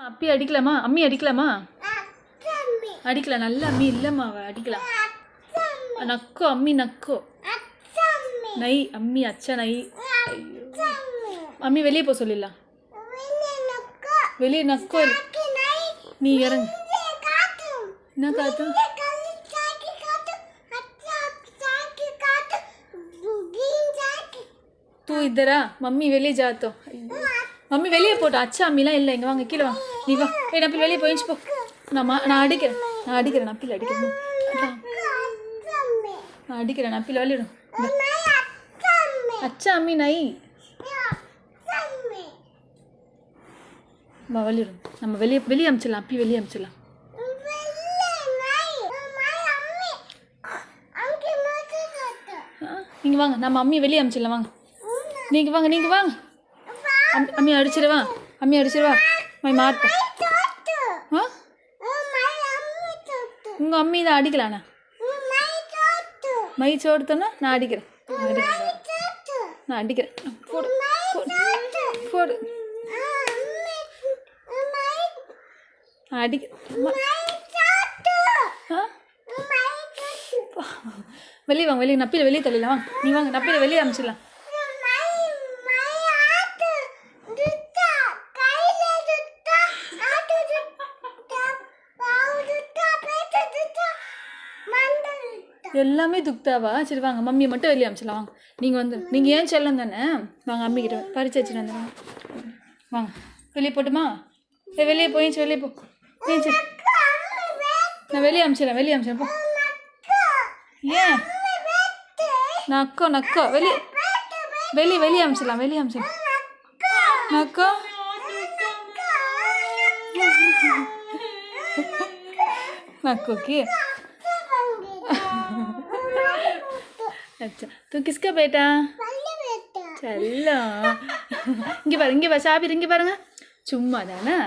அப்பி அடிக்கலாமா? அம்மி அடிக்கலாமா? அடிக்கலாம். நல்ல அம்மி இல்லைம்மா, அடிக்கலாம். நக்கோ அம்மி நக்கோ. நை அம்மி அச்சா நை. அம்மி வெளியே போக சொல்லிடலாம். வெளியே நக்கோ. நீ இறங்கு. என்ன காத்து? तू इधर आ, मम्मी வெளியே जातो. मम्मी வெளியே போட்டு. அச்சா அம்மிலாம் இல்லை. இங்கே வாங்க, கீழே வாங்க. நீ வா. நப்பில் வெளியே போயிச்சு போ. நான் அடிக்கிறேன் நப்பில் அடிக்கிறேன். நான் அடிக்கிறேன் நப்பில் வெளியிடும். அச்சா அம்மி நை வெளியிடும். நம்ம வெளியே அமிச்சிடலாம். அப்பி வெளியே அமிச்சிடலாம். நீங்கள் வாங்க, நம்ம அம்மி வெளியே அமிச்சிடலாம். வாங்க, நீங்கள் வாங்க. அம்மி அடிச்சிடுவா. மாட்டேன். உங்கள் அம்மி தான் அடிக்கலாண்ணா. மை சோடுத்தோன்னா நான் அடிக்கிறேன். போடு. வெளியே வாங்க. நப்பியில் வெளியே தள்ளிடலாம். வாங்க, நீ வாங்க. நப்பியில் வெளியே அமிச்சிடலாம். எல்லாமே துக்தாவா? சரி வாங்க, மம்மியை மட்டும் வெளியே அமிச்சிடலாம். வாங்க, நீங்கள் ஏன் செல்லம் தானே. வாங்க, அம்மிக்கிட்ட பறிச்சு வச்சுட்டு வந்துடுவாங்க. வாங்க, வெளியே போட்டுமா? வெளியே போயிடுச்சு. வெளியே போ. ஏஞ்சி. நான் வெளியே அமிச்சிடறேன். போ. ஏன் நக்கோ வெளியே அமிச்சிடலாம். நக்கோ की अच्छा, तू किसका बेटा? चलो இங்கே பாரு சாபிர். இங்கே பாருங்க. சும்மா தானே.